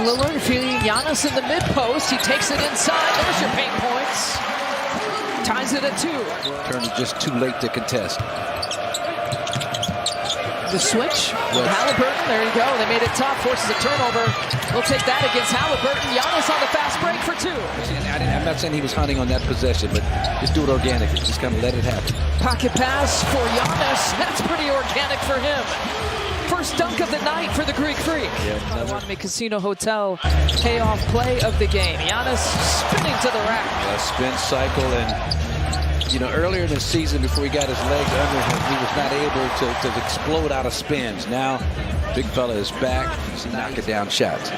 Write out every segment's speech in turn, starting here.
Lillard feeding Giannis in the mid-post. He takes it inside. There's your paint points. Ties it at 2. Turner just too late to contest. The switch. Halliburton, there you go. They made it tough, forces a turnover. We'll take that against Halliburton. Giannis on the fast break for 2. I'm not saying he was hunting on that possession, but just do it organically. Just kind of let it happen. Pocket pass for Giannis. That's pretty organic for him. First dunk of the night for the Greek Freak. The Waname Casino Hotel payoff play of the game. Giannis spinning to the rack. Spin cycle, and you know, earlier in the season, before he got his legs under him, he was not able to explode out of spins. Now, big fella is back. He's knocking down shots.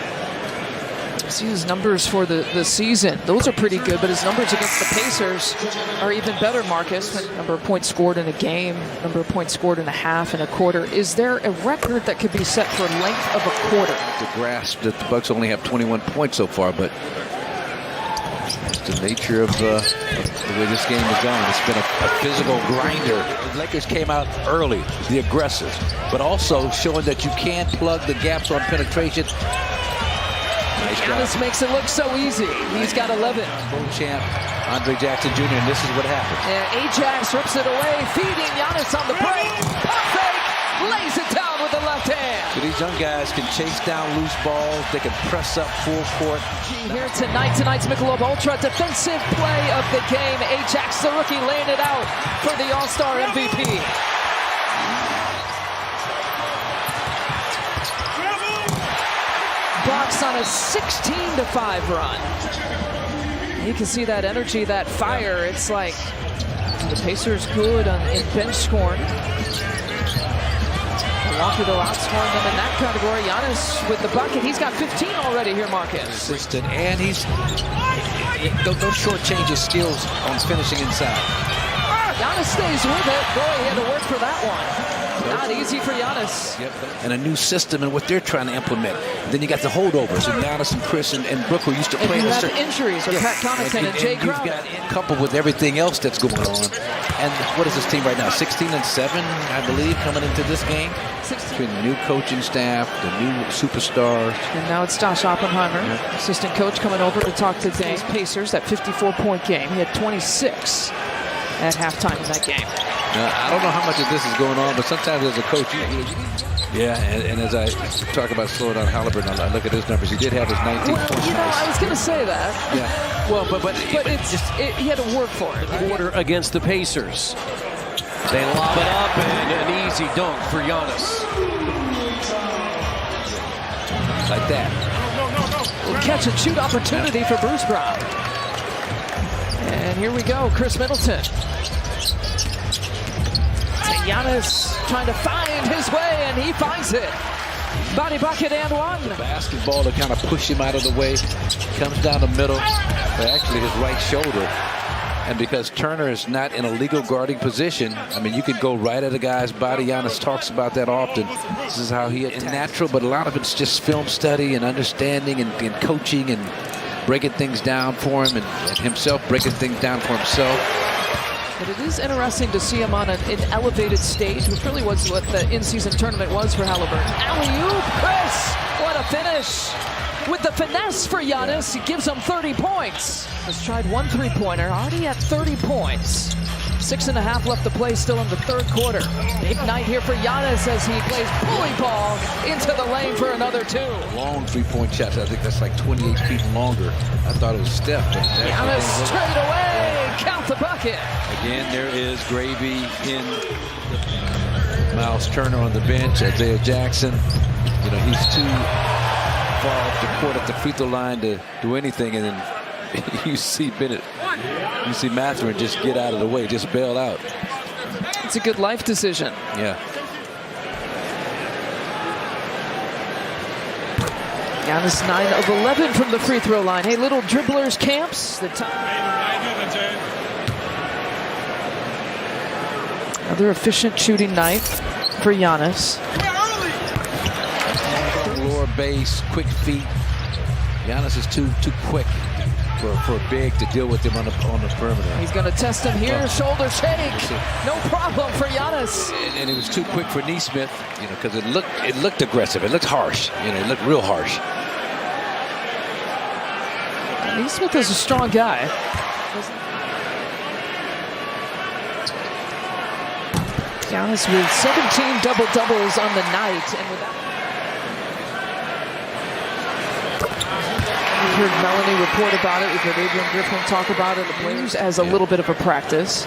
See his numbers for the season. Those are pretty good, but his numbers against the Pacers are even better, Marcus. Number of points scored in a game, number of points scored in a half and a quarter. Is there a record that could be set for length of a quarter? To grasp that the Bucks only have 21 points so far, but it's the nature of the way this game is going. It's been a physical grinder. The Lakers came out early, the aggressive, but also showing that you can plug the gaps on penetration. Nice Giannis makes it look so easy. He's got 11. World champ Andre Jackson Jr., and this is what happens. Yeah, Ajax rips it away, feeding Giannis on the break. Pump fake, lays it down with the left hand. So these young guys can chase down loose balls. They can press up full court. Here tonight, tonight's Michelob Ultra defensive play of the game. Ajax, the rookie, laying it out for the All-Star MVP. Bucks on a 16-5 run. You can see that energy, that fire. It's like the Pacers good in bench scoring. Milwaukee, though, outscoring them in that category. Giannis with the bucket. He's got 15 already here, Marcus. Consistent, and those short changes skills on finishing inside. Giannis stays with it. Boy, he had to work for that one. Not easy for Giannis. Yep. And a new system and what they're trying to implement. And then you got the holdovers. And Giannis and Chris and Brooke, who used to play. And you have injuries with Pat Connaughton and Jay Crowder. You've got coupled with everything else that's going on. And what is this team right now? 16-7, I believe, coming into this game. 16. Between the new coaching staff, the new superstars. And now it's Josh Oppenheimer, assistant coach, coming over to talk to the Pacers. That 54-point game. He had 26 at halftime in that game. I don't know how much of this is going on, but sometimes as a coach, and as I talk about slowing down Halliburton, I look at his numbers. He did have his 19 points. You know, I was going to say that. Yeah. Well, but he had to work for it. Quarter against the Pacers. They lob it up, and an easy dunk for Giannis. Like that. Catch and shoot opportunity for Bruce Brown. And here we go, Chris Middleton. Giannis trying to find his way, and he finds it. Body bucket and one. The basketball to kind of push him out of the way. Comes down the middle, actually his right shoulder. And because Turner is not in a legal guarding position, I mean, you could go right at a guy's body. Giannis talks about that often. This is how he attacks. It's natural, but a lot of it's just film study and understanding and coaching and breaking things down for him and himself breaking things down for himself. But it is interesting to see him on an elevated stage, which really was what the in-season tournament was for Halliburton. Alley-oop, Chris! What a finish! With the finesse for Giannis, he gives him 30 points. Has tried one three-pointer, already at 30 points. 6.5 left to play still in the third quarter. Big night here for Giannis as he plays bully ball into the lane for another 2. Long three-point shots. I think that's like 28 feet longer. I thought it was Steph. But Giannis straight away. Count the bucket. Again, there is gravy in Miles Turner on the bench. Isaiah Jackson, you know, he's too far off the court at the free throw line to do anything. And then you see Bennett, you see Mathurin just get out of the way, just bail out. It's a good life decision. Yeah. Giannis 9 of 11 from the free throw line. Hey, little dribblers camps. The time. Another efficient shooting night for Giannis. Lower base, quick feet. Giannis is too quick for a big to deal with him on the perimeter. He's going to test him here. Shoulder shake. No problem for Giannis. And it was too quick for Nesmith, you know, because it looked aggressive. It looked harsh. You know, it looked real harsh. Neesmith is a strong guy. Giannis with 17 double-doubles on the night. And with that, we've heard Melanie report about it. We've heard Adrian Griffin talk about it. The players as a little bit of a practice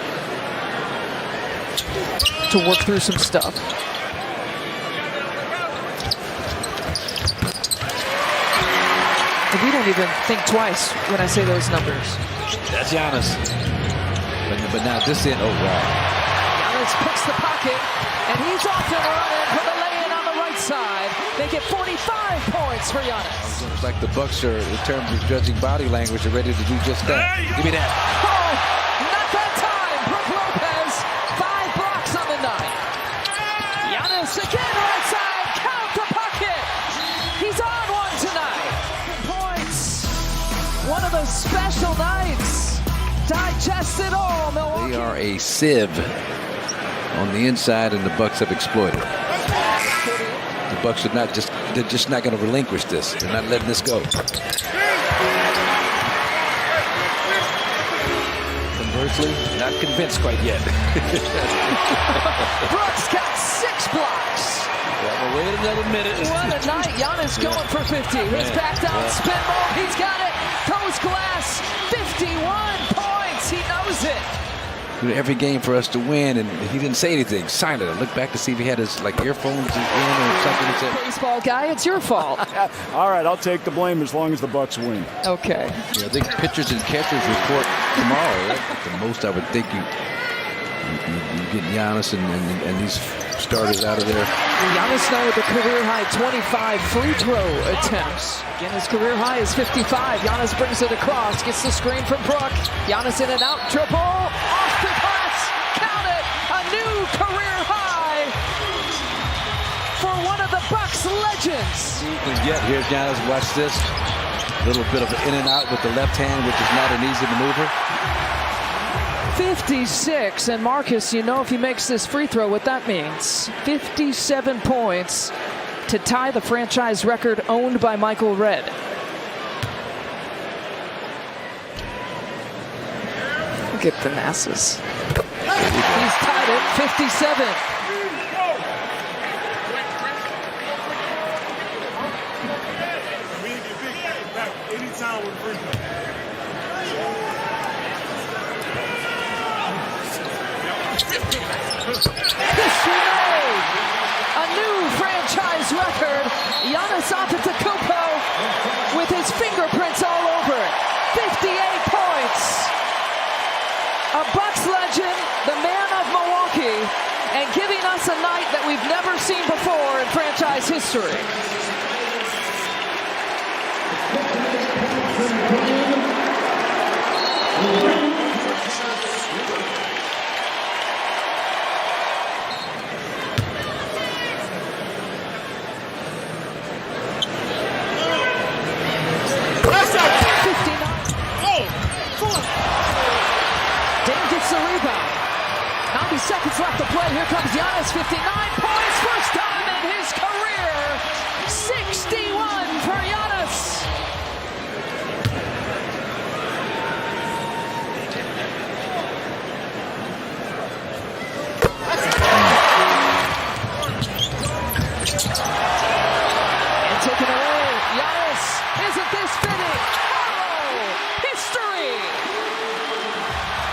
to work through some stuff. We don't even think twice when I say those numbers. That's Giannis. But now this end, oh wow. Giannis picks the pocket, and he's off and running for the lay-in on the right side. They get 45 points for Giannis. It's like the Bucks are, in terms of judging body language, are ready to do just that. Give me that. Oh, not that time. Brook Lopez, 5 blocks on the night. Giannis again right side. Count the pocket. He's on one tonight. Points. One of those special nights. Digest it all, Milwaukee. They are a sieve on the inside, and the Bucks have exploited. The Bucks are not they're just not going to relinquish this. They're not letting this go. Conversely, not convinced quite yet. Brooks got 6 blocks. Well, wait another minute. What a night. Giannis going for 50. His back down spin move. He's got it. Toes glass. 51 points. He knows it. Every game for us to win, and he didn't say anything. Silent. I looked back to see if he had his earphones in or something. He said, baseball guy, it's your fault. All right, I'll take the blame as long as the Bucks win. Okay. Yeah, I think pitchers and catchers report tomorrow. Right? The most I would think you get Giannis and these starters out of there. Giannis now with a career high 25 free throw attempts. Again, his career high is 55. Giannis brings it across, gets the screen from Brook. Giannis in and out, triple, off the glass, count it, a new career high for one of the Bucks legends. And yet, here's Giannis, watch this. A little bit of an in and out with the left hand, which is not an easy maneuver. 56, and Marcus, you know if he makes this free throw, what that means. 57 points to tie the franchise record owned by Michael Redd. Look at Thanasis. He's tied at 57. Anytime with free throw. History made! A new franchise record. Giannis Antetokounmpo with his fingerprints all over it. 58 points. A Bucks legend, the man of Milwaukee, and giving us a night that we've never seen before in franchise history.